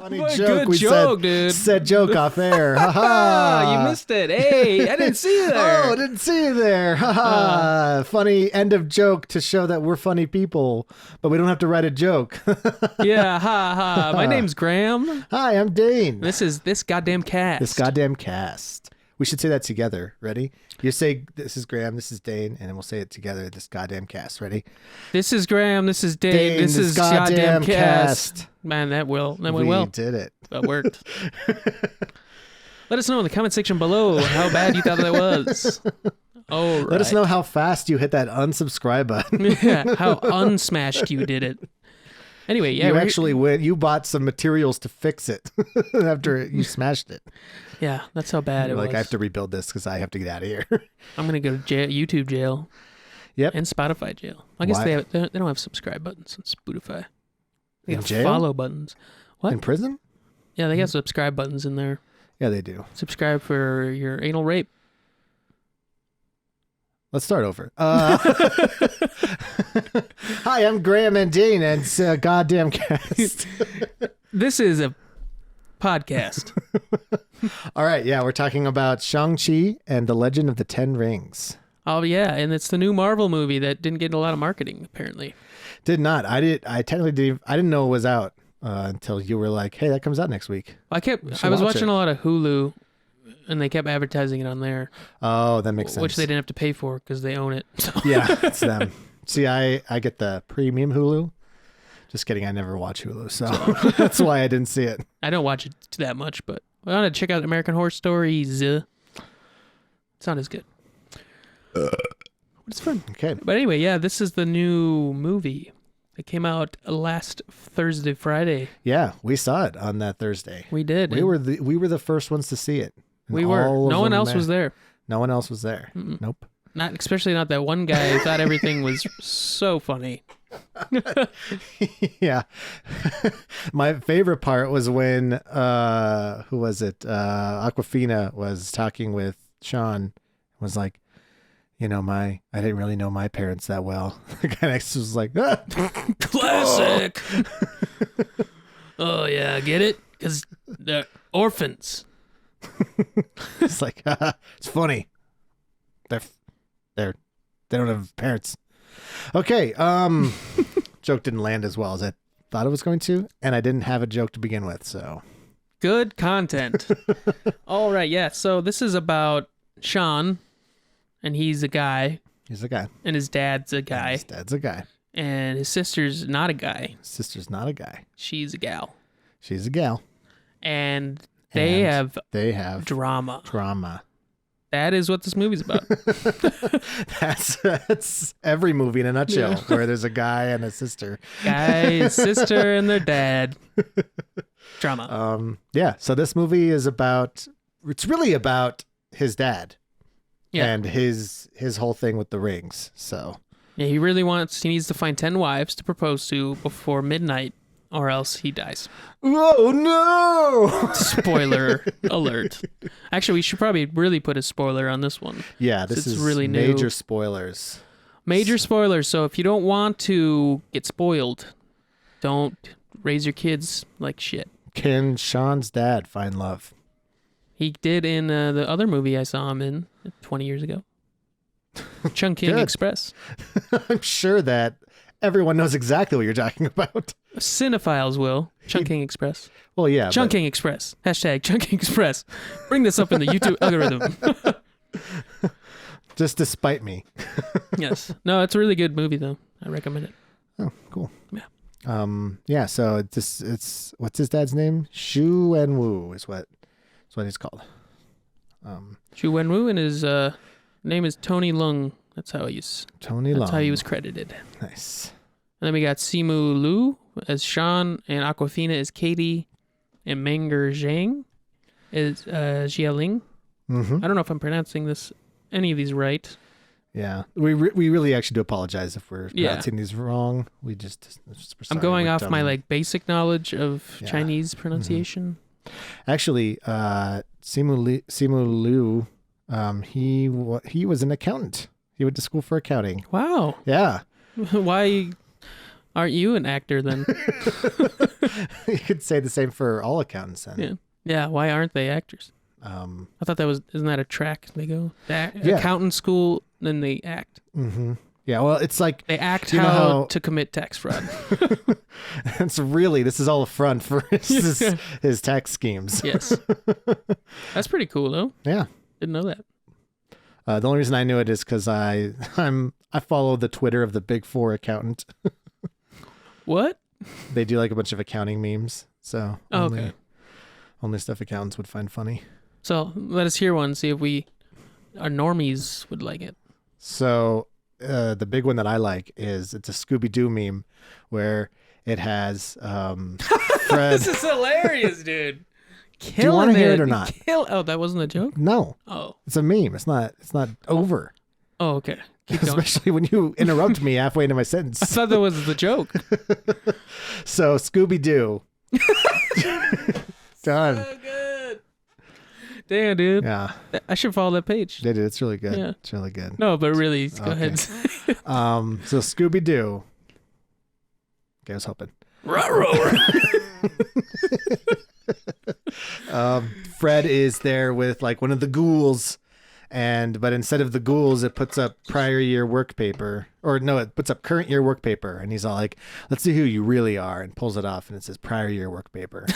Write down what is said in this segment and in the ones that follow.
Funny What a joke. good We joke, dude. said joke off air. Ha ha. You missed it. Hey, I didn't see you there. Oh, didn't see you there. Ha ha. Funny end of joke to show that we're funny people, but we don't have to write a joke. Yeah, ha ha. My name's Graham. Hi, I'm Dane. This is This Goddamn Cast. This goddamn cast. We should say that together. Ready? You say, this is Graham, this is Dane, and then we'll say it together. This goddamn cast. Ready? This is Graham. This is Dane. This is Goddamn Cast. Man, that went We well. did it. That worked. Let us know in the comment section below how bad you thought that was. Oh, right. Let us know how fast you hit that unsubscribe button. Yeah, how unsmashed you did it. Anyway, yeah. You actually went. You bought some materials to fix it after you smashed it. Yeah, that's how bad it was. Like, I have to rebuild this because I have to get out of here. I'm going to go to jail, YouTube jail. Yep. And Spotify jail. I guess they don't have subscribe buttons on Spotify. They In got jail? follow buttons. What? In prison? Yeah, they got subscribe buttons in there. Yeah, they do. Subscribe for your anal rape. Let's start over. Hi, I'm Graham and Dane, and it's a goddamn cast. This is a podcast. All right, yeah, we're talking about Shang-Chi and the Legend of the Ten Rings. Oh, yeah, and it's the new Marvel movie that didn't get a lot of marketing, apparently. Did not. I didn't know it was out until you were like, "Hey, that comes out next week." I was watching a lot of Hulu, and they kept advertising it on there. Oh, that makes sense. Which they didn't have to pay for because they own it. So. Yeah, it's them. See, I get the premium Hulu. Just kidding. I never watch Hulu, so that's why I didn't see it. I don't watch it that much, but I want to check out American Horror Stories. It's not as good. It's fun. Okay. But anyway, yeah, this is the new movie. It came out last Friday. Yeah, we saw it on that Thursday. We did. We were the first ones to see it. We were. No one else was there. No one else was there. Mm-mm. Nope. Especially not that one guy who thought everything was so funny. Yeah. My favorite part was when who was it? Awkafina was talking with Sean, was like, I didn't really know my parents that well. The guy next was like, ah. Classic. Oh yeah, get it? Because they're orphans. It's like, it's funny. They don't have parents. Okay. Joke didn't land as well as I thought it was going to, and I didn't have a joke to begin with, so. Good content. All right, yeah. So this is about Sean, and he's a guy. He's a guy. And his dad's a guy. His dad's a guy. And his sister's not a guy. His sister's not a guy. She's a gal. She's a gal. And they have drama. Drama. That is what this movie's about. That's every movie in a nutshell, where there's a guy and a sister. Guy, sister, and their dad. Drama. Yeah. So this movie is it's really about his dad. Yeah. And his whole thing with the rings. So. Yeah, he needs to find 10 wives to propose to before midnight, or else he dies. Oh, no! Spoiler alert. Actually, we should probably really put a spoiler on this one. Yeah, this is really major spoilers. Major spoilers. So if you don't want to get spoiled, don't raise your kids like shit. Can Sean's dad find love? He did in the other movie I saw him in 20 years ago. Chungking Express. I'm sure that everyone knows exactly what you're talking about. Cinephiles will. Chungking Express. Well, yeah. Chungking Express. Hashtag Chungking Express. Bring this up in the YouTube algorithm. Just to spite me. Yes. No, it's a really good movie, though. I recommend it. Oh, cool. Yeah. Yeah, so it's what's his dad's name? Shu and Wu is what he's called. Shu Wenwu, and his name is Tony Leung. That's how That's how he was credited. Nice. And then we got Simu Liu as Sean, and Awkafina is Katie, and Menger Zhang is Jialing. Mm-hmm. I don't know if I'm pronouncing any of these right. Yeah, we really actually do apologize if we're pronouncing these wrong. I'm going off my basic knowledge of Chinese pronunciation. Mm-hmm. Actually, Simu Liu, he was an accountant. He went to school for accounting. Wow. Yeah. Why Aren't you an actor then? You could say the same for all accountants then. Yeah. Yeah. Why aren't they actors? I thought isn't that a track they go? Accountant school, then they act. Mm-hmm. Yeah, well, it's like... They act how to commit tax fraud. This is all a front for his tax schemes. Yes. That's pretty cool, though. Yeah. Didn't know that. The only reason I knew it is because I follow the Twitter of the Big Four accountant. What? They do like a bunch of accounting memes. So okay. Only stuff accountants would find funny. So let us hear one, see if our normies would like it. So the big one that I like it's a Scooby-Doo meme where it has Fred. This is hilarious, dude. Do you want to hear it or not? Oh, that wasn't a joke? No. Oh. It's a meme. It's not over. Oh, okay. Keep going. Especially when you interrupt me halfway into my sentence. I thought that was the joke. So Scooby-Doo. Done. So good. Damn, dude. Yeah. I should follow that page. They did. It's really good. Yeah. It's really good. No, but really, go ahead. So Scooby-Doo. Okay, I was hoping. Fred is there with like one of the ghouls, but instead of the ghouls, it puts up prior year work paper, it puts up current year work paper, and he's all like, "Let's see who you really are," and pulls it off, and it says prior year work paper,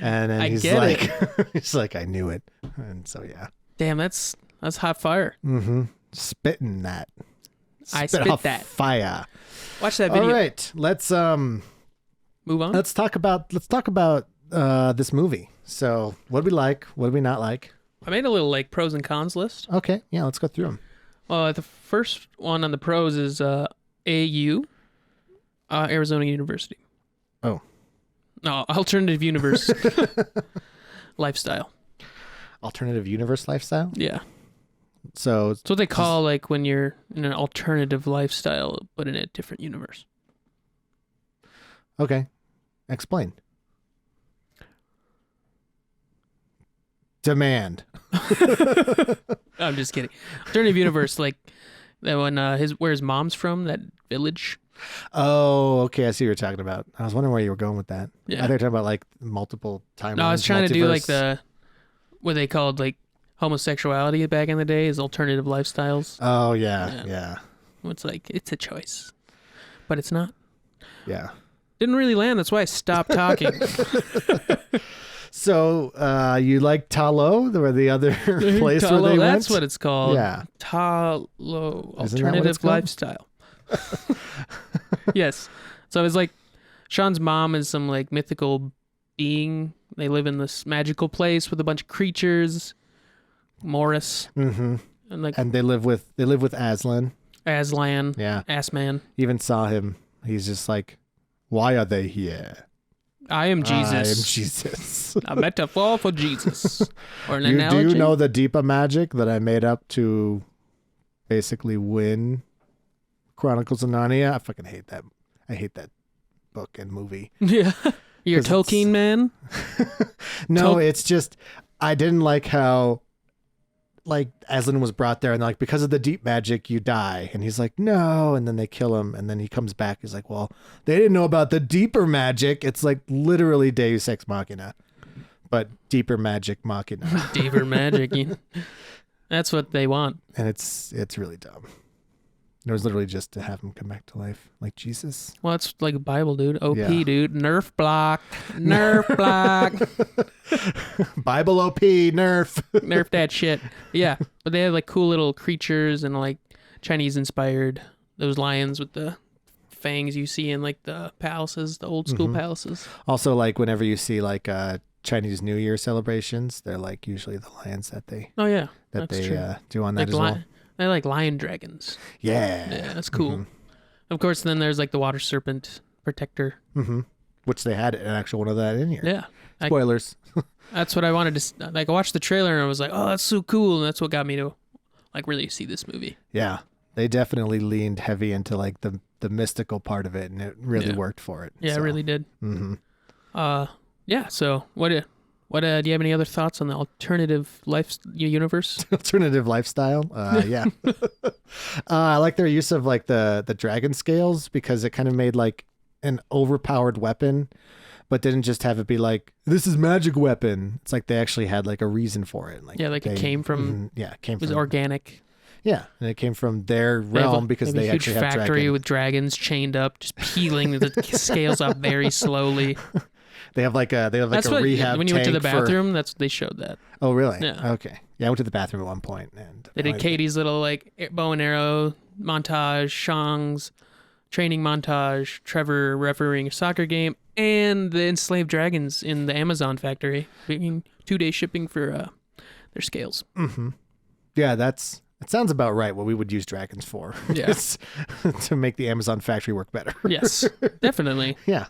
and then he's like, "I knew it," and so yeah. Damn, that's hot fire. Mm-hmm. Spitting that. I spit that fire. Watch that video. All right, let's move on. Let's talk about this movie. So, what do we like? What do we not like? I made a little like pros and cons list. Okay, yeah, let's go through them. The first one on the pros is AU, Arizona University. Oh. No, alternative universe lifestyle. Alternative universe lifestyle? Yeah. So it's what they call like when you're in an alternative lifestyle, but in a different universe. Okay. Explain. Demand. I'm just kidding. Alternative universe, like that one. Where his mom's from, that village. Oh, okay. I see what you're talking about. I was wondering where you were going with that. Yeah. I thought you were talking about like multiple timelines. No, I was trying to do like multiverse. what they called like homosexuality back in the day is alternative lifestyles. Oh yeah. It's like it's a choice, but it's not. Yeah. Didn't really land. That's why I stopped talking. So you like Talo, or the other place Talo, where they went? That's what it's called. Yeah. Talo, Isn't that what it's alternative called? lifestyle. Yes. So it's like Sean's mom is some like mythical being. They live in this magical place with a bunch of creatures. Morris. Mm-hmm. And they live with Aslan. Aslan. Yeah. Assman. Even saw him. He's just like, why are they here? I am Jesus. I am Jesus. A metaphor for Jesus. Or an You analogy. do know the deeper magic that I made up to basically win Chronicles of Narnia? I fucking hate that. I hate that book and movie. Yeah. You're a 'Cause Tolkien man? No, it's just, I didn't like how, like, Aslan was brought there and they're like, because of the deep magic, you die. And he's like, no. And then they kill him. And then he comes back. He's like, well, they didn't know about the deeper magic. It's like literally Deus Ex Machina, but deeper magic Machina. Deeper magic. That's what they want. And it's really dumb. It was literally just to have him come back to life like Jesus. Well, it's like a Bible, dude. OP, Yeah. dude. Nerf block. Nerf block. Bible OP, nerf. Nerf that shit. Yeah. But they have like cool little creatures and like Chinese inspired. Those lions with the fangs you see in like the palaces, the old school palaces. Also, like whenever you see like Chinese New Year celebrations, they're like usually the lions that they Oh, yeah. that That's they true. do on that Like as well. They're like lion dragons. Yeah. Yeah, that's cool. Mm-hmm. Of course, then there's like the water serpent protector. Mm-hmm. Which they had an actual one of that in here. Yeah. Spoilers. That's what I wanted to like. I watched the trailer and I was like, "Oh, that's so cool!" And that's what got me to like really see this movie. Yeah, they definitely leaned heavy into like the mystical part of it, and it really worked for it. Yeah, so. it really did. Mm-hmm. Yeah. So, do you have any other thoughts on the alternative life universe? Alternative lifestyle. Yeah. I like their use of like the dragon scales because it kind of made like an overpowered weapon, but didn't just have it be like, this is magic weapon. It's like they actually had like a reason for it. Like it came from. It was organic. Yeah, and it came from their realm because they actually have a huge factory with dragons chained up, just peeling the scales off very slowly. They have like a rehab. When you went to the bathroom, they showed that. Oh, really? Yeah. Okay. Yeah, I went to the bathroom at one point, and they did Katie's little like bow and arrow montage, Shang's training montage, Trevor refereeing a soccer game, and the enslaved dragons in the Amazon factory being 2-day shipping for their scales. Mm-hmm. Yeah, it sounds about right. What we would use dragons for, to make the Amazon factory work better. Yes, definitely. Yeah.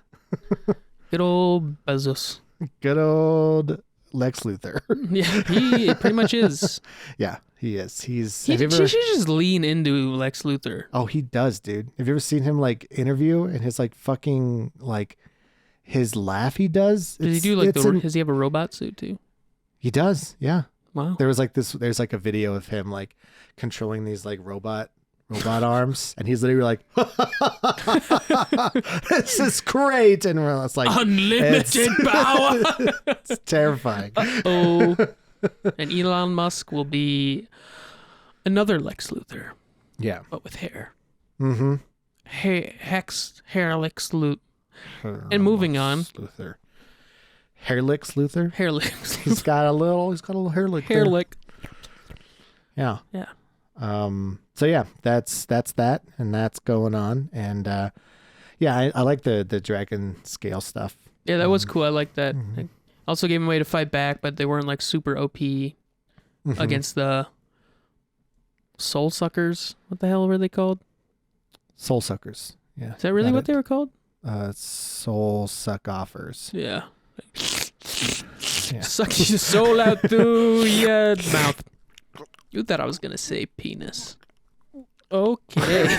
Good old Bezos. Good old Lex Luthor. Yeah, he pretty much is. Yeah, he is. He should just lean into Lex Luthor. Oh, he does, dude. Have you ever seen him like interview and his like fucking like his laugh he does? Does he do like does he have a robot suit too? He does, yeah. Wow. There's like a video of him like controlling these like robot arms, and he's literally like, this is great, and we're just like, unlimited power. It's terrifying. Oh, and Elon Musk will be another Lex Luthor. Yeah, but with hair. Mm-hmm. Hair Lex Luthor. And moving on, Luthor. Hair Lex Luthor. Hair Lex. He's got a little hair lick. Hair lick. Yeah. Yeah. So yeah, that's that, and that's going on, and I like the dragon scale stuff. Yeah, that was cool. I like that. Mm-hmm. I also gave them a way to fight back, but they weren't like super OP against the soul suckers. What the hell were they called? Soul suckers. Yeah. Is that really what they were called? Soul suck offers. Yeah. Yeah. Suck your soul out through your mouth. You thought I was gonna say penis. Okay.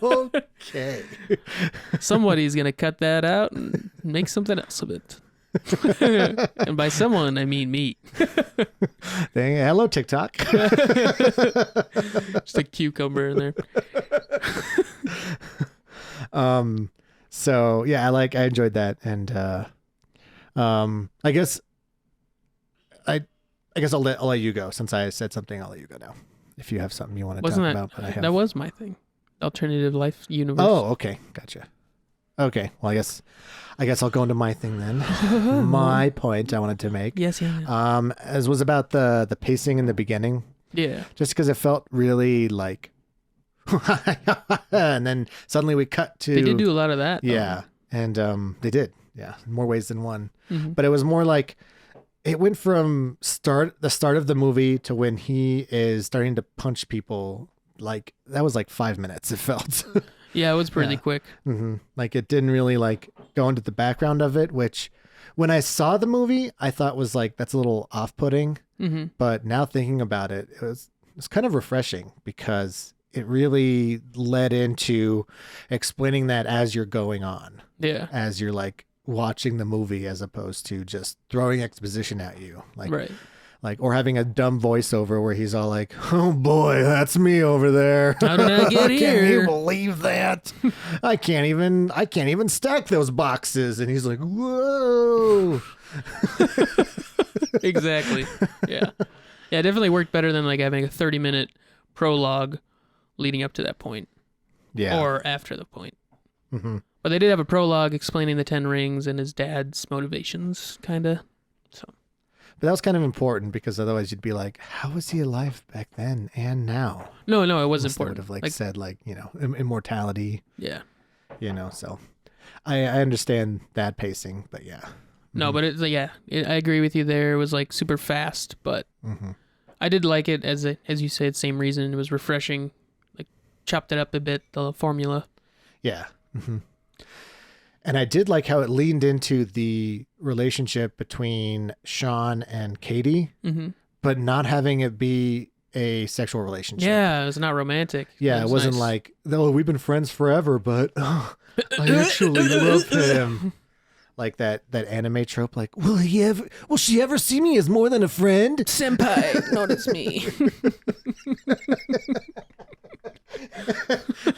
Okay. Somebody's gonna cut that out and make something else of it. And by someone, I mean me. Hello, TikTok. Just a cucumber in there. So yeah, I enjoyed that, and I guess I'll let you go, since I said something. I'll let you go now. If you have something you want to talk about, but I have. That was my thing. Alternative life universe. Oh, okay, gotcha. Okay, well, I guess I'll go into my thing then. My point I wanted to make. Yes, yeah. As was about the pacing in the beginning. Yeah. Just because it felt really like, and then suddenly we cut to. They did do a lot of that. Yeah, and they did. Yeah, in more ways than one. Mm-hmm. But it was more like, it went from the start of the movie to when he is starting to punch people. Like, that was like 5 minutes, it felt. Yeah, it was pretty quick. Mm-hmm. Like, it didn't really like go into the background of it, which when I saw the movie, I thought was like, that's a little off-putting. Mm-hmm. But now thinking about it, it was kind of refreshing, because it really led into explaining that as you're going on. Yeah. As you're like watching the movie, as opposed to just throwing exposition at you. Like, right. Like, or having a dumb voiceover where he's all like, "Oh boy, that's me over there. How did I get here? Can you believe that? I can't even stack those boxes." And he's like, "Whoa." Exactly. Yeah. Yeah, it definitely worked better than like having a 30-minute prologue leading up to that point. Yeah. Or after the point. Mm-hmm. But they did have a prologue explaining the 10 rings and his dad's motivations, kind of. So. But that was kind of important, because otherwise you'd be like, how was he alive back then and now? No, it was important. They would have said immortality. Yeah. So I understand that pacing, but yeah. No, but it's I agree with you there. It was like super fast, but I did like it as you said, same reason. It was refreshing, like chopped it up a bit, the formula. Yeah. Mm-hmm. And I did like how it leaned into the relationship between Sean and Katie, but not having it be a sexual relationship. Yeah, it was not romantic. Yeah, it wasn't nice. Like, "Oh, we've been friends forever, but I actually love him." Like that anime trope, like, will she ever see me as more than a friend? Senpai, notice me.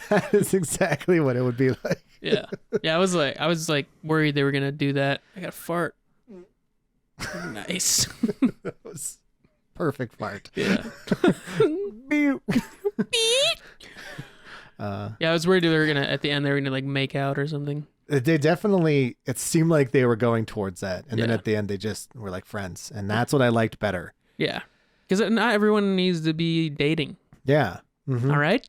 That is exactly what it would be like. Yeah. Yeah, I was like worried they were gonna do that. I got a fart. Nice. That was perfect fart. Yeah. Beep. Yeah, I was worried they were gonna at the end they were gonna like make out or something. They definitely, it seemed like they were going towards that. And then Yeah. at the end, they just were like friends. And that's what I liked better. Yeah. Because not everyone needs to be dating. Yeah. Mm-hmm. All right?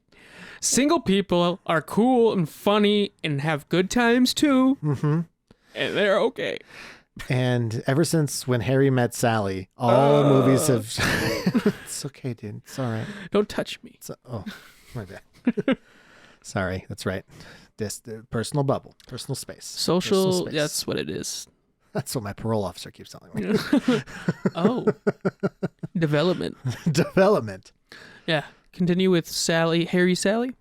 Single people are cool and funny and have good times too. Mm-hmm. And they're okay. And ever since when Harry met Sally, all movies have. It's okay, dude. It's all right. Don't touch me. Oh, my bad. Sorry. That's right. This personal bubble, personal space. Social, Personal space. that's what it is. That's what my parole officer keeps telling me. Oh. Development. Development. Yeah. Continue with Harry Sally.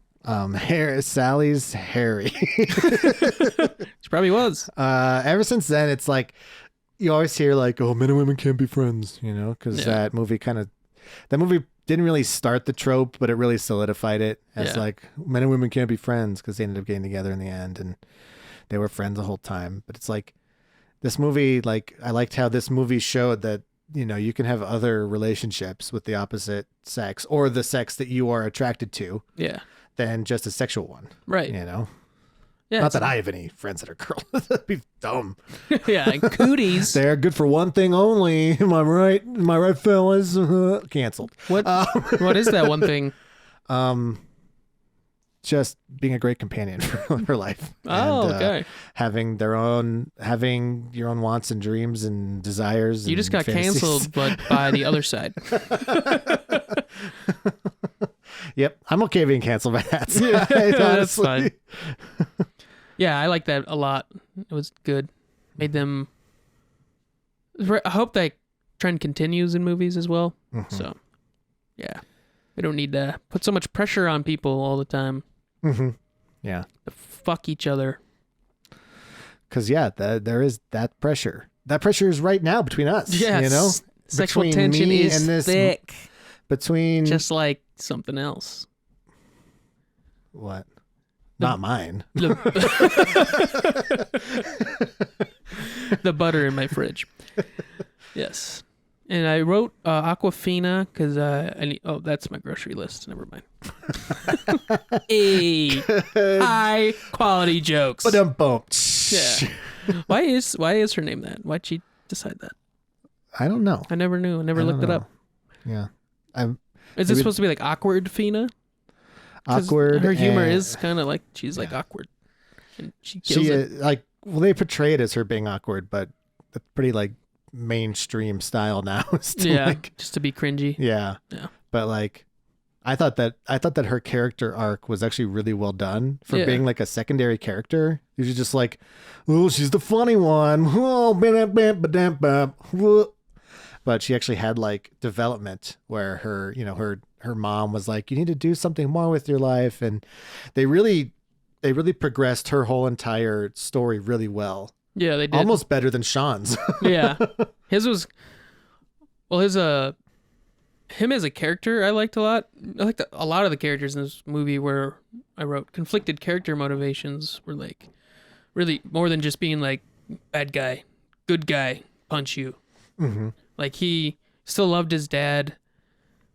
Sally's Harry. She probably was. Ever since then, it's like you always hear like, "Oh, men and women can't be friends," because Yeah. that movie didn't really start the trope, but it really solidified it as Yeah. like men and women can't be friends because they ended up getting together in the end and they were friends the whole time. But it's like this movie, like I liked how this movie showed that you can have other relationships with the opposite sex or the sex that you are attracted to Yeah. than just a sexual one. Right. Yeah. Not that I have any friends that are girls. That'd be dumb. Yeah. And cooties. They're good for one thing only. Am I right? Am I right, fellas? Canceled. What is that one thing? Just being a great companion for her life. Oh, And, okay. having your own wants and dreams and desires. You just and got fantasies. canceled, but by the other side. Yep, I'm okay being canceled by that side. Yeah, that's honestly. fine. Yeah, I like that a lot. It was good. Made them. I hope that trend continues in movies as well. Mm-hmm. So, yeah, we don't need to put so much pressure on people all the time Mm-hmm. Yeah, to fuck each other. because there is that pressure. That pressure is right now between us. Yes, sexual Between tension me is and this- thick, between just like something else. what? Not mine. The butter in my fridge. Yes. And I wrote Aquafina because that's my grocery list. Never mind. Hey, high quality jokes. But bump. Yeah. Why is her name that? Why'd she decide that? I don't know. I never knew. I never I looked don't it know. up. Yeah. Is it supposed to be like awkward Fina? 'Cause Awkward. Her humor and is kind of like she's like awkward, and she kills she it. they portray it as her being awkward, but it's pretty like mainstream style now. is to, Yeah, like, just to be cringy. yeah. Yeah. But like, I thought that her character arc was actually really well done for Yeah. being like a secondary character. You're just like, oh, she's the funny one. Oh, but she actually had like development where her mom was like, you need to do something more with your life, and they really progressed her whole entire story really well. Yeah, they did. Almost better than Sean's. Yeah, his was. Well, him as a character, I liked a lot. I liked a lot of the characters in this movie where I wrote conflicted character motivations were like really more than just being like bad guy, good guy, punch you. Mm-hmm. Like he still loved his dad,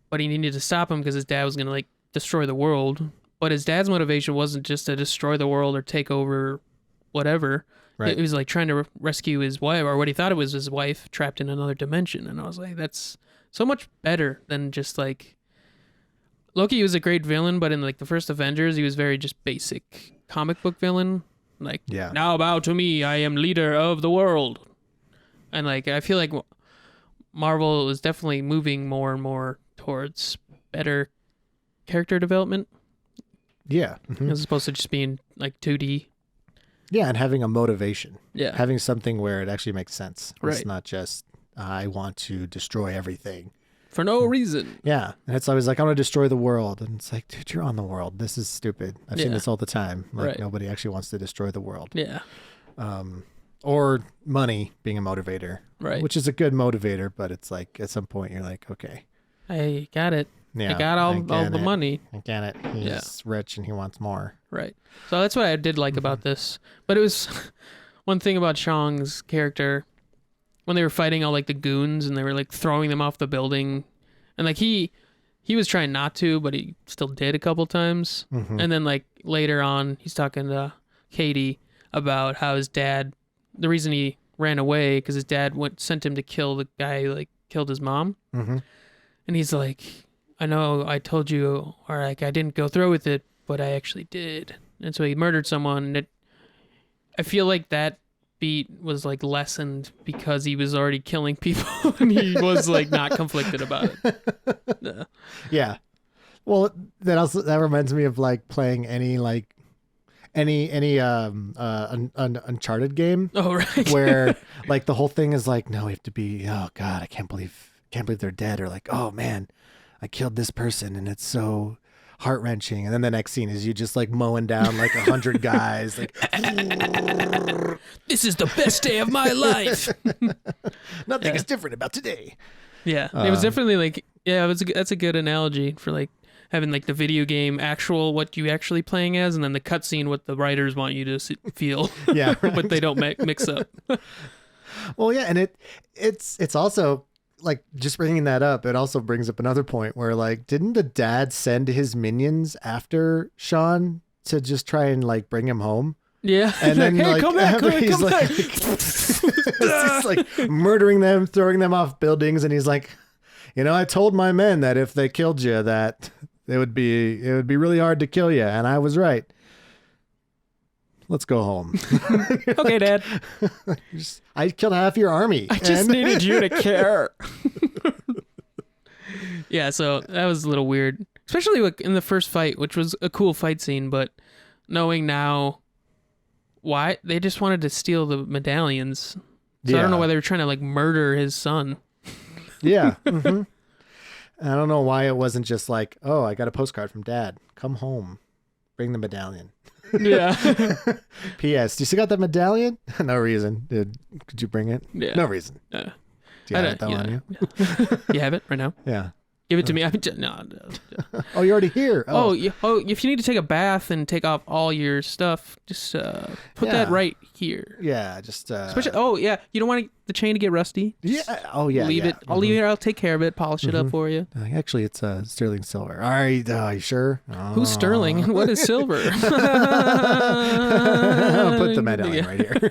but he needed to stop him because his dad was gonna like destroy the world. But his dad's motivation wasn't just to destroy the world or take over whatever. Right. It was like trying to rescue his wife, or what he thought it was his wife, trapped in another dimension. And I was like, that's so much better than just like Loki was a great villain, but in like the first Avengers, he was very just basic comic book villain. Like, Yeah. now bow to me, I am leader of the world. And like, I feel like Marvel is definitely moving more and more towards better character development Yeah. Mhm. as opposed to just being like 2D. Yeah, and having a motivation. Yeah. Having something where it actually makes sense. Right. It's not just, I want to destroy everything. For no reason. Yeah. And it's always like, I want to destroy the world. And it's like, dude, you're on the world. This is stupid. I've seen Yeah. this all the time. Like, Right. nobody actually wants to destroy the world. Yeah. Or money being a motivator. Right. Which is a good motivator, but it's like, at some point, you're like, okay. I got it. Yeah, I got all the money. I get it. He's rich and he wants more. Right. So that's what I did like about this. But it was one thing about Shang's character when they were fighting all like the goons and they were like throwing them off the building, and like he was trying not to, but he still did a couple times. And then like later on, he's talking to Katie about how his dad, the reason he ran away because his dad sent him to kill the guy who like killed his mom. And he's like, I know I told you, or like I didn't go through with it, but I actually did. And so he murdered someone. And I feel like that beat was like lessened because he was already killing people and he was like not conflicted about it. Yeah. Well, that reminds me of like playing any Uncharted game. Oh, right. Where like the whole thing is like, no, we have to be, oh God, I can't believe they're dead, or like, oh man, I killed this person and it's so heart-wrenching. And then the next scene is you just like mowing down like 100 guys, like this is the best day of my life. Nothing is different about today. Yeah, it was definitely like, that's a good analogy for like having like the video game actual what you actually playing as, and then the cutscene what the writers want you to feel. Yeah, right. But they don't mix up. Well, yeah, and it's also like, just bringing that up, it also brings up another point where like, didn't the dad send his minions after Sean to just try and like bring him home? Yeah, and then hey, like come back, he's come like, back. he's like murdering them, throwing them off buildings, and he's like, I told my men that if they killed you, that it would be really hard to kill you, and I was right. Let's go home. Okay, Dad. I killed half your army. I just needed you to care. Yeah, so that was a little weird, especially in the first fight, which was a cool fight scene, but knowing now why they just wanted to steal the medallions. So I don't know why they were trying to like murder his son. Yeah. I don't know why it wasn't just like, oh, I got a postcard from Dad. Come home. Bring the medallion. Yeah. P.S. Do you still got that medallion? No reason. Could you bring it? Yeah. No reason. Do you have it on you? You have it right now? Yeah. Give it to me. No. Oh, you're already here. Oh, if you need to take a bath and take off all your stuff, just put that right here. Yeah, just. Especially, you don't want the chain to get rusty. Yeah. Oh, yeah. Leave it. I'll leave it. I'll take care of it. Polish it up for you. Actually, it's sterling silver. All right. Are you sure? Oh. Who's sterling? What is silver? I'll put the medallion right here.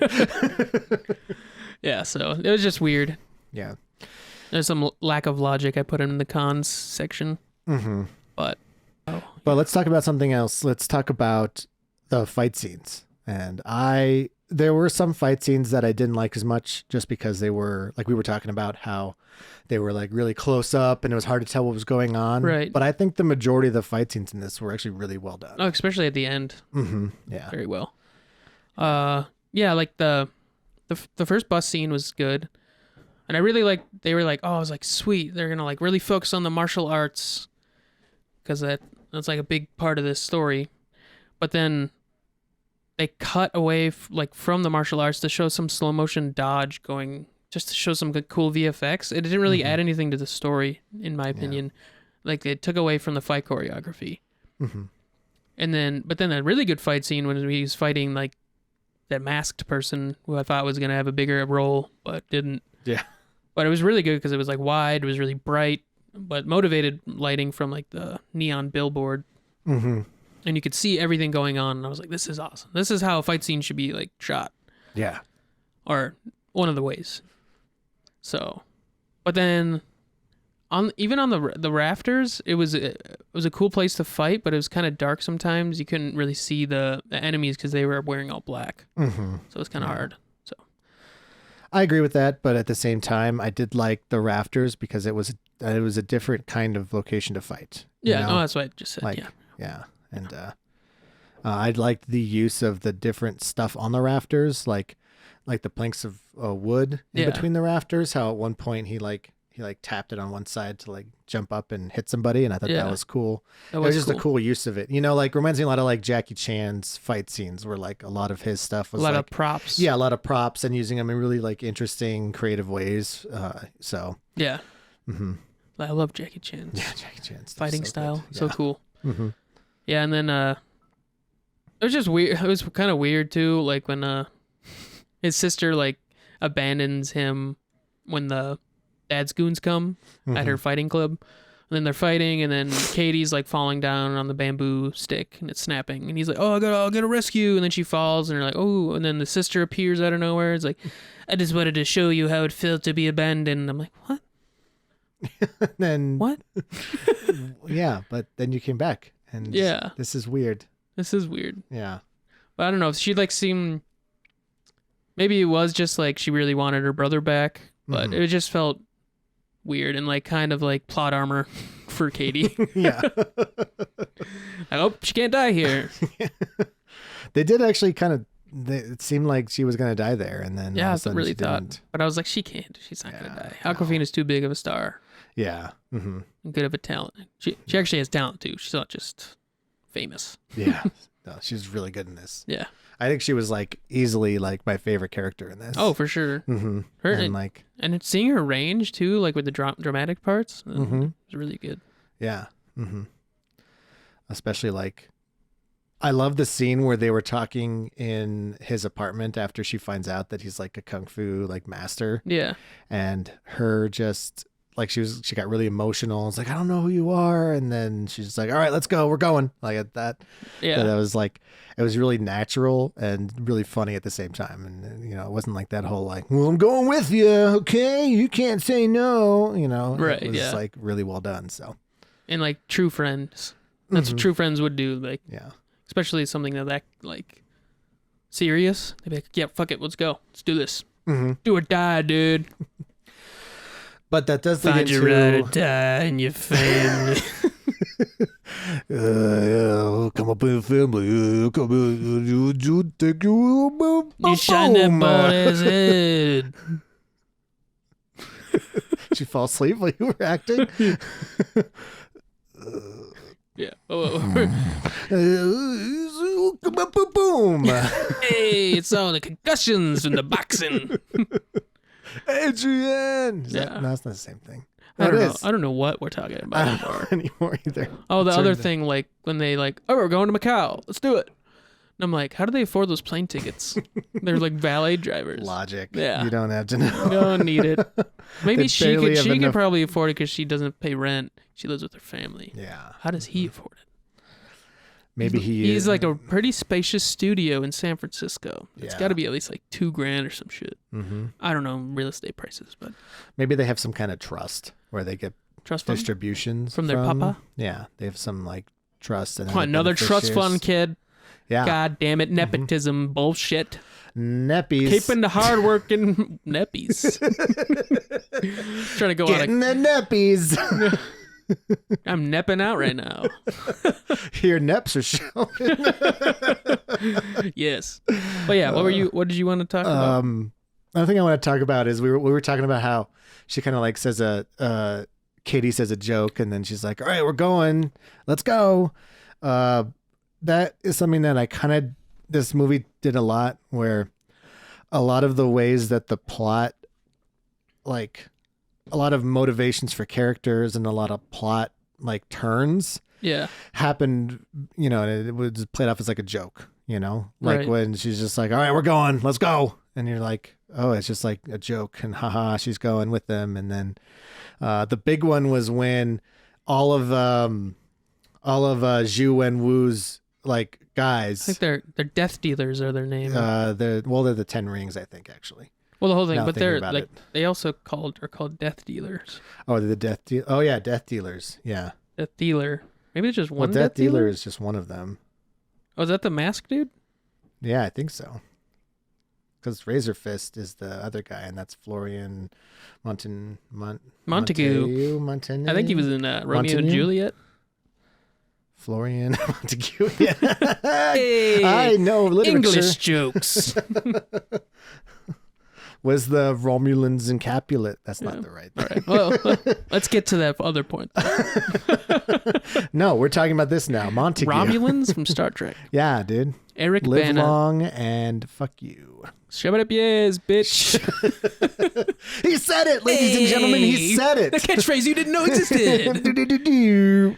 Yeah. So it was just weird. Yeah. There's some lack of logic I put in the cons section. But let's talk about something else. Let's talk about the fight scenes. And there were some fight scenes that I didn't like as much, just because they were, like we were talking about, how they were like really close up and it was hard to tell what was going on. Right. But I think the majority of the fight scenes in this were actually really well done. Oh, especially at the end. Yeah. Very well. Yeah, like the first bus scene was good. And I really they were like, oh, I was like, sweet. They're going to like really focus on the martial arts because that's like a big part of this story. But then they cut away from the martial arts to show some slow motion dodge going, just to show some good, cool VFX. It didn't really add anything to the story, in my opinion. Like, it took away from the fight choreography. And then, but then a really good fight scene when he was fighting like that masked person who I thought was going to have a bigger role, but didn't. Yeah. But it was really good because it was like wide, it was really bright, but motivated lighting from like the neon billboard. And you could see everything going on. And I was like, this is awesome. This is how a fight scene should be like shot. Yeah. Or one of the ways. So, but then even on the rafters, it was a cool place to fight, but it was kind of dark sometimes. You couldn't really see the enemies because they were wearing all black. So it was kind of hard. So I agree with that, but at the same time, I did like the rafters because it was a different kind of location to fight. Yeah, no, that's what I just said. Like, yeah. Yeah, and I liked the use of the different stuff on the rafters, like the planks of wood in between the rafters. How at one point he tapped it on one side to like jump up and hit somebody, and I thought that was cool. It was just a cool use of it. Like reminds me a lot of like Jackie Chan's fight scenes, where like a lot of his stuff was a lot like, of props. Yeah, a lot of props, and using them in really like interesting, creative ways. So yeah. I love Jackie Chan's Jackie Chan's fighting so style. good. So Yeah. cool. Mm-hmm. Yeah, and then it was just weird. It was kind of weird too, like when his sister like abandons him when the dad's goons come at her fighting club. And then they're fighting, and then Katie's like falling down on the bamboo stick, and it's snapping. And he's like, "Oh, I'll get a rescue." And then she falls, and they're like, "Oh!" And then the sister appears out of nowhere. It's like, "I just wanted to show you how it felt to be abandoned." I'm like, "What? Then What?" yeah, but then you came back, and Yeah. this is weird. This is weird. Yeah. But I don't know. She like seemed. Maybe it was just like she really wanted her brother back, but it just felt weird and like kind of like plot armor for Katie. Yeah. I hope she can't die here. They did actually kind of. It seemed like she was gonna die there, and then all Yeah, of a I sudden really she thought. didn't. But I was like, she can't. She's not gonna die. no. Awkafina's too big of a star. Yeah. Mm-hmm. And good of a talent. She actually has talent too. She's not just famous. Yeah. No, she's really good in this. Yeah. I think she was like easily like my favorite character in this. Oh, for sure. Mm-hmm. Her And like, and seeing her range too, like with the dramatic parts, it was really good. yeah. Mm-hmm. Especially like, I love the scene where they were talking in his apartment after she finds out that he's like a kung fu like master, Yeah. and her just like she got really emotional. It's like, I don't know who you are, and then she's just like, all right, let's go, we're going. Like at that. Yeah. That was like, it was really natural and really funny at the same time. And, you know, it wasn't like that whole like, well, I'm going with you. Okay. You can't say no, you know, Right, It was yeah. like really well done. So, And like true friends. That's what true friends would do. Like, yeah. especially something that like serious. They'd be like, yeah, fuck it, let's go. Let's do this. Do or die, dude. But that does lead Find into, your ride or die in your family. come up in the family. Come on, you take you. You shine that bald ass head. Did you fall asleep while you were acting? Yeah. Oh, Boom. hey, it's all the concussions from the boxing. Adrian. Yeah. No, it's not the same thing. I don't It know. is. I don't know what we're talking I about don't anymore. know anymore either. Oh, the Turned other it- thing, like when they like, oh, we're going to Macau. Let's do it. And I'm like, how do they afford those plane tickets? They're like valet drivers. Logic. Yeah. You don't have to know. You don't need it. Maybe They she barely could. have She could enough- probably afford it because she doesn't pay rent. She lives with her family. Yeah. How does he afford it? Maybe He's like a pretty spacious studio in San Francisco. It's Yeah. got to be at least like $2,000 or some shit. Mm-hmm. I don't know real estate prices, but Maybe they have some kind of trust where they get trust fund distributions from their papa. Yeah, they have some like trust and Oh, another trust fund, kid. Yeah, God damn it, nepotism bullshit. neppies. Keeping the hardworking neppies. Trying to go on. Getting the neppies. I'm nepping out right now. Your neps are showing. Yes, but yeah, what did you want to talk about? Another thing I want to talk about is we were talking about how she kind of like says Katie says a joke, and then she's like, all right, we're going, let's go. That is something that I kind of, this movie did a lot, where a lot of the ways that the plot, like a lot of motivations for characters and a lot of plot like turns Yeah, happened, you know, and it was played off as like a joke, you know, like Right. when she's just like, all right, we're going, let's go. And you're like, oh, it's just like a joke, and haha, she's going with them. And then the big one was when all of Zhu and Wu's like guys, I think they're death dealers are their name. they're the 10 rings, I think, actually. well, the whole thing, now but thinking they're about like it. they also are called death dealers. Oh, the death deal. Oh yeah, death dealers. Yeah. Death dealer. Maybe it's just Well, one death dealer dealer. is just one of them. Oh, is that the mask dude? Yeah, I think so. Because Razor Fist is the other guy, and that's Florian Montague. Montague. I think he was in Romeo and Montague? Juliet. Florian Montague. Yeah. Hey, I know literature. English jokes. Was the Romulans and Capulet. That's not Yeah. the right. All right. Well, let's get to that other point. No, we're talking about this now. Montague. Romulans from Star Trek. Yeah, dude. Eric Live Bana. long and fuck you. Shove it up your ass, bitch. He said it, ladies and gentlemen. He said it. The catchphrase you didn't know existed. Do-do-do-do.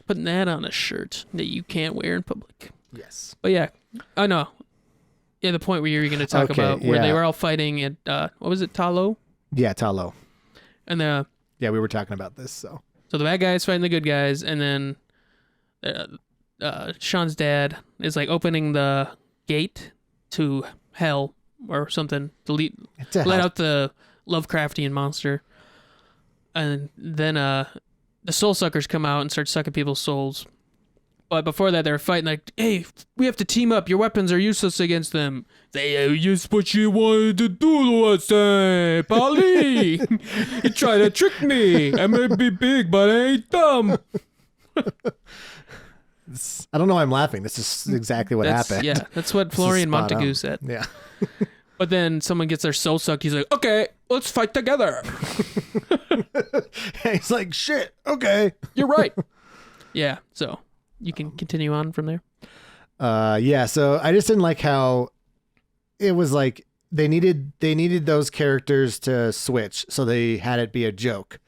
Putting that on a shirt that you can't wear in public. Yes. But yeah, I know. Yeah, the point where you were going to talk Okay, about where they yeah. were all fighting at, what was it, Talo? Yeah, Talo. And Yeah, we were talking about this, so. so the bad guys fighting the good guys, and then Sean's dad is like opening the gate to hell or something to let out the Lovecraftian monster. And then the soul suckers come out and start sucking people's souls. But before that, they were fighting like, hey, we have to team up. Your weapons are useless against them. They just what you wanted to do last time, Polly. You tried to trick me. I may be big, but I ain't dumb. I don't know why I'm laughing. This is exactly what happened. Yeah, that's what This is Florian spot Montague on. said. Yeah. But then someone gets their soul sucked. He's like, okay, let's fight together. He's like, shit, okay. You're right. Yeah, so you can continue on from there. Yeah, so I just didn't like how it was like they needed those characters to switch, so they had it be a joke,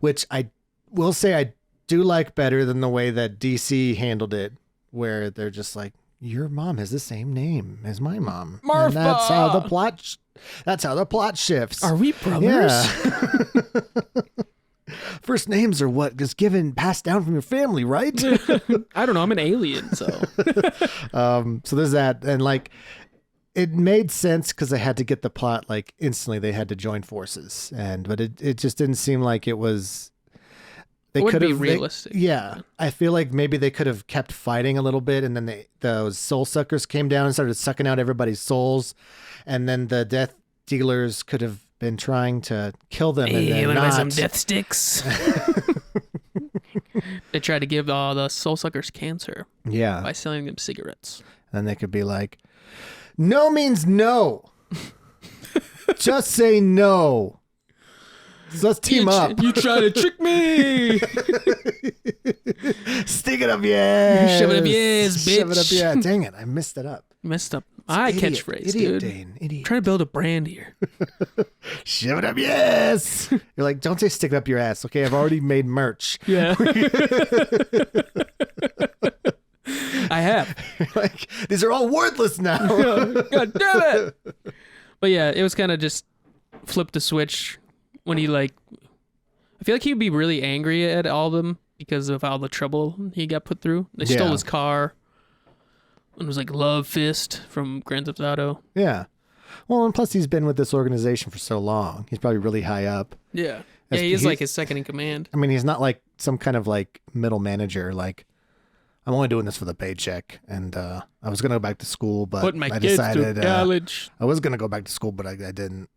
which I will say I do like better than the way that DC handled it, where they're just like, your mom has the same name as my mom, Martha! and that's how the plot. That's how the plot shifts. Are we brothers? Yeah. First names are what is passed down from your family, right? I don't know. I'm an alien, so. So there's that, and like, it made sense because they had to get the plot like instantly. They had to join forces, but it just didn't seem like it was. They It would could be have realistic. Yeah, I feel like maybe they could have kept fighting a little bit, and then those soul suckers came down and started sucking out everybody's souls, and then the death dealers could have been trying to kill them. Hey, and then wanna buy some not. death sticks? They tried to give all the soul suckers cancer Yeah, by selling them cigarettes. then they could be like, no means no. Just say no. So let's team up. You try to trick me. Stick it up your ass. Shove it up your ass, Shove it up bitch. your ass. Dang it, I messed it up. Messed up. My Idiot, catchphrase, idiot, dude. Dane, idiot. Trying to build a brand here. Shove it up your ass. You're like, don't say stick it up your ass. Okay, I've already made merch. Yeah. I have. Like, these are all worthless now. God damn it. But yeah, it was kind of just flip the switch when he I feel like he'd be really angry at all of them because of all the trouble he got put through. They stole Yeah. his car. And it was like Love Fist from Grand Theft Auto. Yeah. Well, and plus he's been with this organization for so long. He's probably really high up. Yeah. That's- Yeah, he is he's- like his second in command. I mean, he's not like some kind of like middle manager. Like, I'm only doing this for the paycheck. And I was going to go back to school, but Putting my I kids decided through college. I was going to go back to school, but I didn't.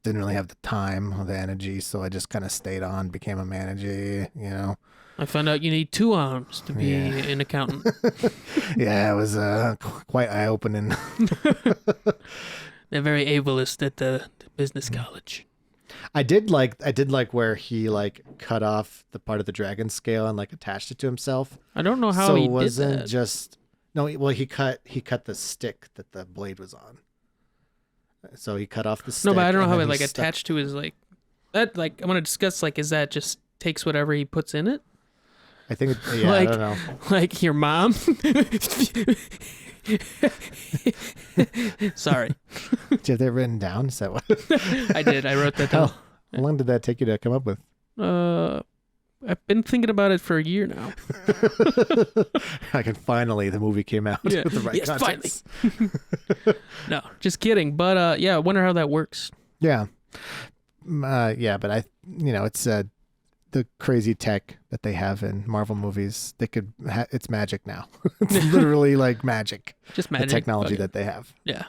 Didn't really have the time or the energy, so I just kind of stayed on, became a manager, you know. I found out you need 2 arms to be Yeah. an accountant. Yeah, it was quite eye-opening. They're very ableist at the business college. I did like where he like cut off the part of the dragon scale and like attached it to himself. I don't know how So he it wasn't did that. just well he cut the stick that the blade was on. So he cut off the stick. No, but I don't know and how then it he like stuck- attached to his like that. Like I want to discuss like is that just takes whatever he puts in it? I think yeah, like- I don't know. Like your mom. Sorry, Did you have that written down? Is that what? I did. I wrote that How, down. how long did that take you to come up with? I've been thinking about it for a year now. I can finally the movie came out Yeah. with the right Yes, context. No, just kidding. But yeah, I wonder how that works. Yeah. Yeah, but it's the crazy tech that they have in Marvel movies. They could it's magic now. It's literally like magic. Just The magic. technology Okay. that they have. Yeah.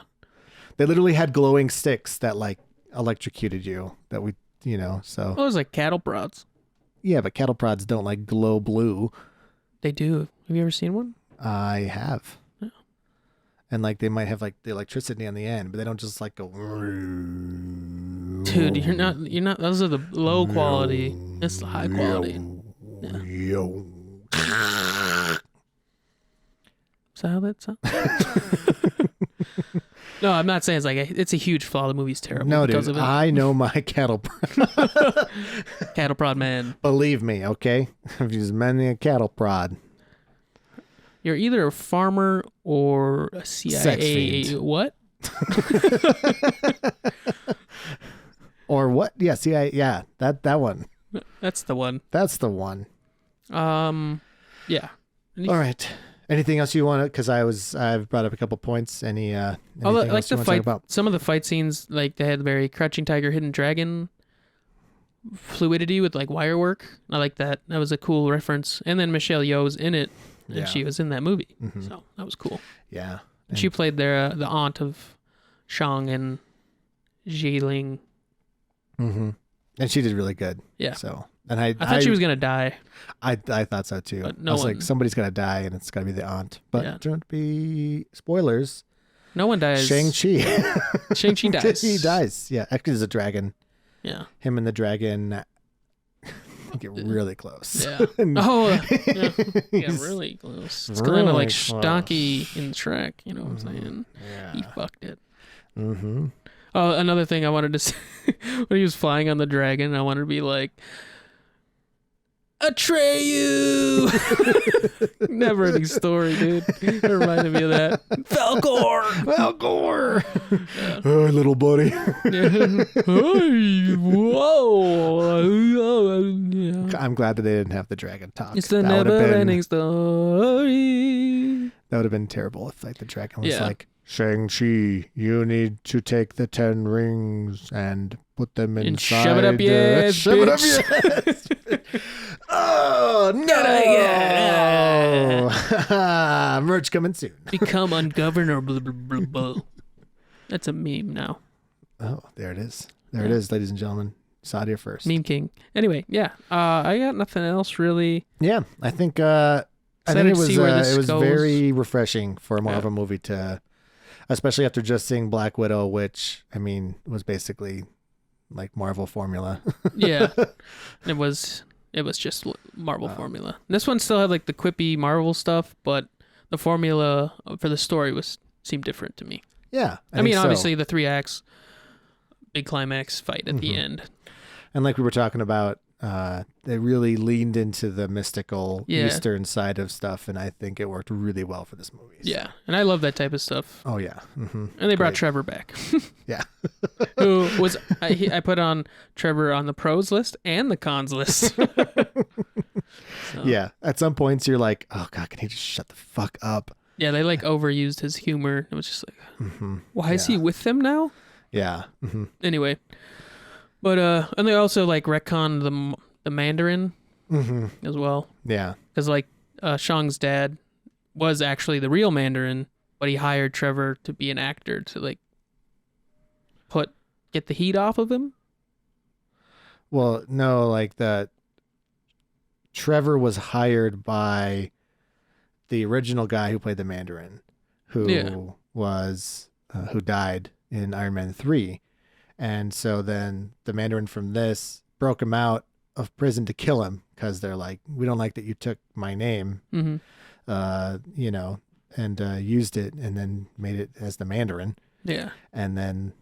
They literally had glowing sticks that like electrocuted you that we, so Well, it was like cattle prods. yeah, but cattle prods don't like glow blue. They do. Have you ever seen one? I have. Yeah. And like they might have like the electricity on the end, but they don't just like go. Dude, you're not. Those are the low quality. It's the high quality. Yeah. Is that how that sounds? No, I'm not saying it's like it's a huge flaw. The movie's terrible. No, because dude, of it. I know my cattle prod. Cattle prod man. Believe me, okay? I've used many a cattle prod. You're either a farmer or a CIA. Sex fiend. What? Or what? Yeah, CIA. Yeah, that one. That's the one. That's the one. Yeah. All right. Anything else you want to? Because I've brought up a couple points. Any I anything like else the you want to talk fight. about? Some of the fight scenes, like they had very Crouching Tiger, Hidden Dragon fluidity with like wire work. I like that. That was a cool reference. And then Michelle Yeoh's in it, and Yeah. she was in that movie, Mhm. so that was cool. Yeah. And she played the aunt of Shang and Jiling. Mm-hmm. And she did really good. Yeah. So, and I thought she was gonna die. I thought so too. But I no was one- like, somebody's gonna die, and it's gotta be the aunt. But Yeah. don't be spoilers. No one dies. Shang-Chi. Shang-Chi dies. He dies. Yeah. Actually, there's a dragon. Yeah. Him and the dragon get really close. Yeah. And Oh, yeah. Yeah, he's really close. It's kind of like really close. Stocky in Shrek. You know what I'm saying? He Yeah. fucked it. Mm-hmm. Oh, another thing I wanted to say when he was flying on the dragon, I wanted to be like, Atreyu! Never ending story, dude. It reminded me of that. Falcor! Al Gore. Yeah. Oh, little buddy. Yeah. Hey, whoa! Yeah. I'm glad that they didn't have the dragon talk. It's the That would've never been- ending story. That would have been terrible if like the dragon was Yeah. like, Shang-Chi, you need to take the 10 rings and put them inside. And shove it up your ass, Shove it up bitch. your ass. Oh, no. Merch coming soon. Become ungovernable. That's a meme now. Oh, there it is. There it is, ladies and gentlemen. Saw it here first. Meme king. Anyway, yeah. I got nothing else really. Yeah, I think it Excited to was see where this it was goes. very refreshing for a Marvel Yeah. movie to, especially after just seeing Black Widow, which I mean was basically like Marvel formula. Yeah. It was just Marvel formula. This one still had like the quippy Marvel stuff, but the formula for the story seemed different to me. Yeah, I mean, think so. obviously the 3 acts, big climax fight at the end. And like we were talking about, they really leaned into the mystical Yeah. Eastern side of stuff, and I think it worked really well for this movie. So- Yeah, and I love that type of stuff. Oh yeah. Mm-hmm. And they brought Great. Trevor back, Yeah. who was I put on Trevor on the pros list and the cons list. So, Yeah. At some points, you're like, oh god, can he just shut the fuck up? yeah, they like overused his humor. It was just like, Mm-hmm. why is Yeah. he with them now? Yeah. Mm-hmm. Anyway, but and they also like retconned the Mandarin Mm-hmm. as well, Yeah. because like Shang's dad was actually the real Mandarin, but he hired Trevor to be an actor to like get the heat off of him. Well, no, like that. Trevor was hired by the original guy who played the Mandarin, who Yeah. was who died in Iron Man 3, and so then the Mandarin from this broke him out of prison to kill him because they're like, we don't like that you took my name, Mm-hmm. and used it and then made it as the Mandarin, Yeah. and then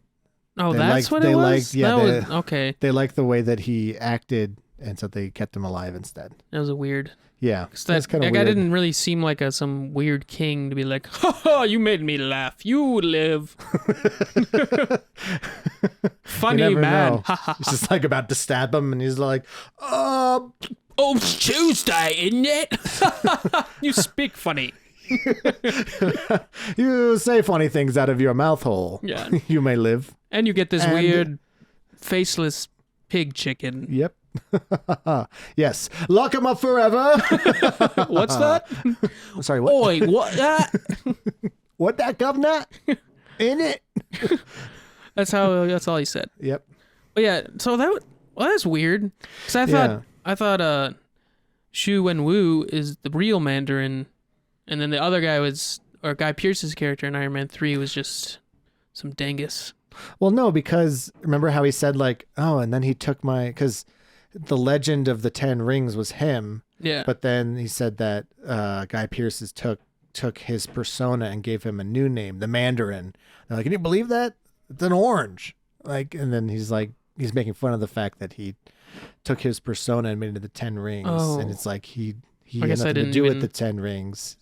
Oh, They that's liked- what they it was. liked- yeah, that they- was okay. they liked the way that he acted, and so they kept him alive instead. That was a weird. Yeah, 'Cause that's kind of guy weird. didn't really seem like some weird king to be like, ha ha, you made me laugh. You live. Funny never man. know. Ha ha. He's just like about to stab him, and he's like, Oh, it's Tuesday, isn't it? You speak funny. you say funny things out of your mouth hole. Yeah. You may live. And you get this And- weird faceless pig chicken. Yep. Yes. Lock him up forever. What's that? Sorry, what? Oi, what that? What that, governor? In it? That's all he said. Yep. But yeah, so that's weird. Cuz I thought Xu Wenwu is the real Mandarin, and then the other guy Guy Pearce's character in Iron Man 3 was just some dangus. Well, no, because remember how he said like, oh, and then he took because the legend of the 10 rings was him, Yeah. but then he said that Guy Pearce's took took his persona and gave him a new name, the Mandarin. They're like, can you believe that? It's an orange. Like, and then he's making fun of the fact that he took his persona and made it into the 10 rings. Oh. And it's like he I had guess I nothing to didn't do with even- the 10 rings.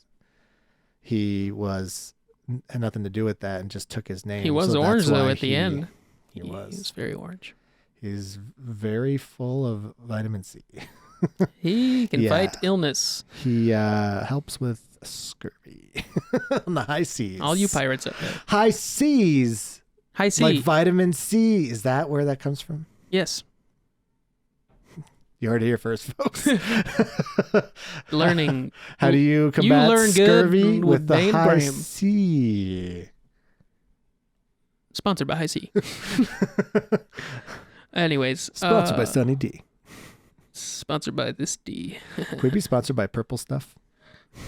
He had nothing to do with that and just took his name. He was So orange that's though why at the end. He He was. was very orange. He's very full of vitamin C. He can Yeah. fight illness. He helps with scurvy on the high seas. All you pirates up there. High seas. High C. Like vitamin C. Is that where that comes from? Yes. You heard it here first, folks. Learning. How do you combat learn good scurvy with with the Dane and high Graham. C? Sponsored by High C. Anyways. Sponsored by Sunny D. Sponsored by this D. Could we be sponsored by purple stuff?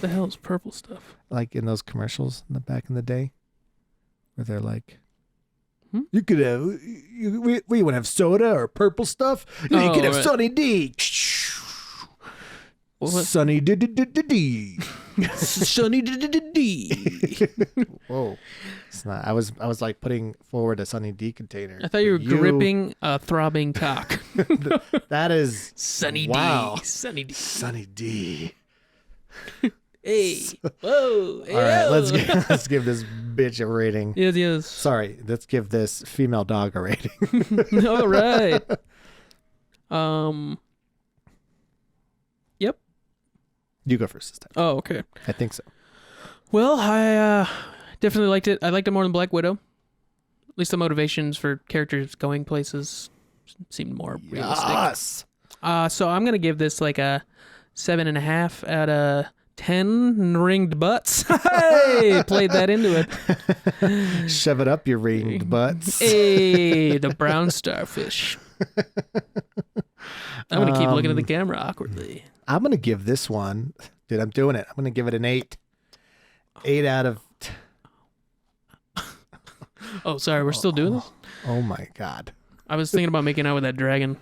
The hell is purple stuff? Like in those commercials in the back in the day? Where they're like, Hmm? you could have, we want to have soda or purple stuff? No, you Oh, could have right. Sunny D. What was- Sunny D. Sunny D. Whoa. It's not, I was like putting forward a Sunny D container. I thought you were You- gripping a throbbing cock. That is Sunny Wow. D. Sunny D. Sunny D. Hey. Whoa. All right, let's give this bitch a rating. Yes, yes. Sorry, let's give this female dog a rating. All right. Yep. You go first this time. Oh, okay. I think so. Well, I definitely liked it. I liked it more than Black Widow. At least the motivations for characters going places seemed more realistic. Yes. So I'm gonna give this like a 7.5 out of 10 ringed butts. Hey, played that into it. Shove it up your ringed butts. Hey, the brown starfish. I'm gonna keep looking at the camera awkwardly. I'm gonna give this one, dude. I'm doing it. I'm gonna give it an 8. 8 out of. Oh, sorry, we're still doing this? Oh my god. I was thinking about making out with that dragon.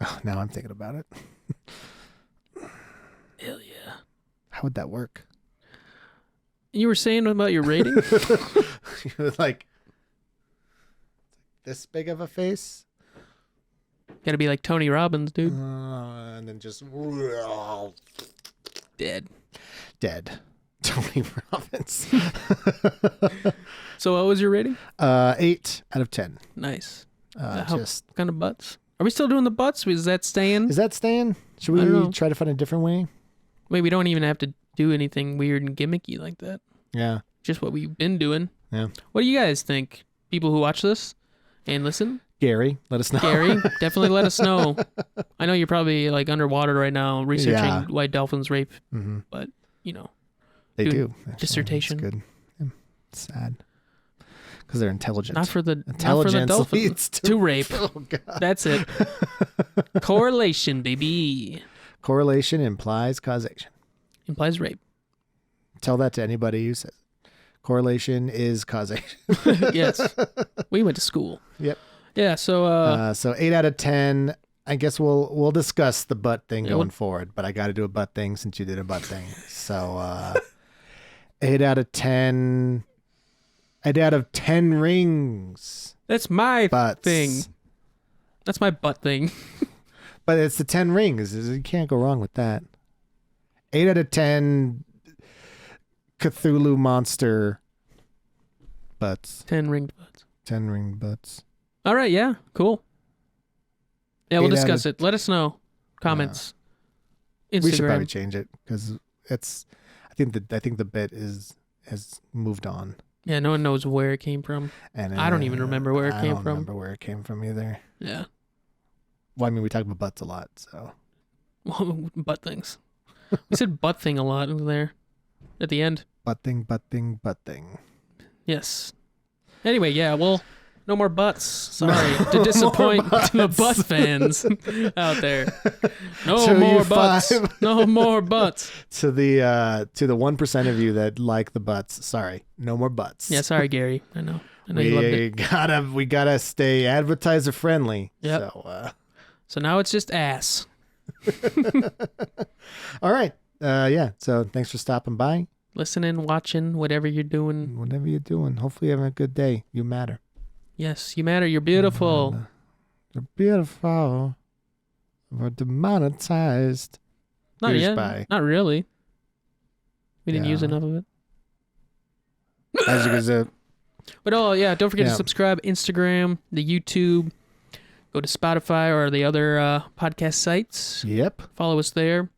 Oh, now I'm thinking about it. Hell yeah. How would that work? You were saying about your rating? Like this big of a face, Gotta be like Tony Robbins, dude. and then just Dead. dead. Tony Robbins. So what was your rating? 8 out of 10. Nice. What What kind of butts? Are we still doing the butts? Is that staying? is that staying? Should I don't know. we try to find a different way? Wait, we don't even have to do anything weird and gimmicky like that. Yeah. Just what we've been doing. Yeah. What do you guys think? People who watch this and listen? Gary, let us know. Gary, definitely let us know. I know you're probably like underwater right now researching Yeah. why dolphins rape, Mm-hmm. but you know. They Doing do. Actually. dissertation. It's good. Yeah. It's sad. Because they're intelligent. Not for the Intelligence dolphin. leads To rape. Oh, God. That's it. Correlation, baby. Correlation implies causation. Implies rape. Tell that to anybody who says it. Correlation is causation. Yes. We went to school. Yep. Yeah, so So 8 out of 10. I guess we'll discuss the butt thing Yeah, going we'll- forward, but I got to do a butt thing since you did a butt thing. So 8 out of 10. 8 out of 10 rings. that's my Butts. thing. That's my butt thing. But it's the 10 rings. You can't go wrong with that. 8 out of 10 Cthulhu monster butts. 10 ringed butts. 10 ring butts. All right, yeah, cool. Yeah, we'll 8 out discuss of- it. Let us know. Comments. We should probably Instagram. change it because it's. I think the bit has moved on, Yeah, no one knows where it came from. and I don't even remember where it I came don't from. remember where it came from either. Yeah. Well, I mean, we talk about butts a lot, so Butt things. We said butt thing a lot in there at the end. butt thing, butt thing, butt thing. Yes. Anyway, yeah, well, no more butts. Sorry to disappoint the butt fans out there. No To more you butts. 5. No more butts. To the 1% of you that like the butts, sorry, no more butts. Yeah, sorry, Gary. I know you loved it. We gotta stay advertiser friendly. Yep. So So now it's just ass. all right. Yeah. So thanks for stopping by. Listening, watching, whatever you're doing. Whatever you're doing, hopefully you're having a good day. You matter. Yes, you matter. You're beautiful. You're beautiful. We're demonetized. Not yet. Goodbye. Not really. We didn't Yeah. use enough of it. As you guys But don't forget to subscribe. Instagram, the YouTube. Go to Spotify or the other podcast sites. Yep. Follow us there.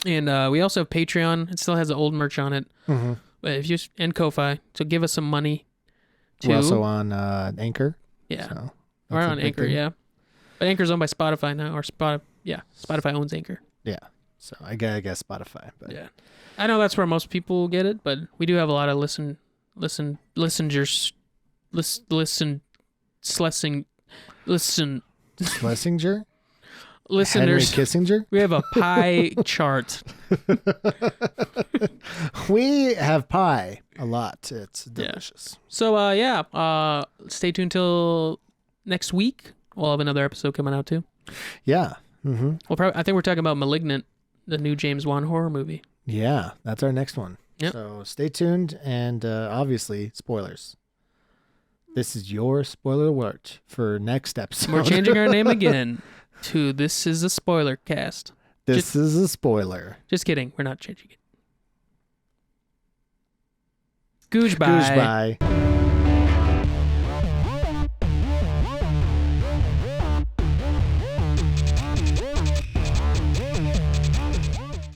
And we also have Patreon. It still has the old merch on it. Mm-hmm. But if you and Ko-Fi, so give us some money. Too. We're also on Anchor. Yeah. So We're that's a on big Anchor, thing. yeah. But Anchor's owned by Spotify now, or Spotify owns Anchor. Yeah. So I guess Spotify. But Yeah. I know that's where most people get it, but we do have a lot of listeners, Schlesinger? Henry listeners. Kissinger? We have a pie chart. We have pie a lot. It's delicious. So stay tuned till next week. We'll have another episode coming out too. Yeah. Mm-hmm. I think we're talking about *Malignant*, the new James Wan horror movie. Yeah, that's our next one. Yep. So stay tuned, and obviously, spoilers. This is your spoiler alert for next episode. We're changing our name again to This Is a Spoiler Cast. This is a spoiler. Just kidding. We're not changing it. Goodbye. Goodbye.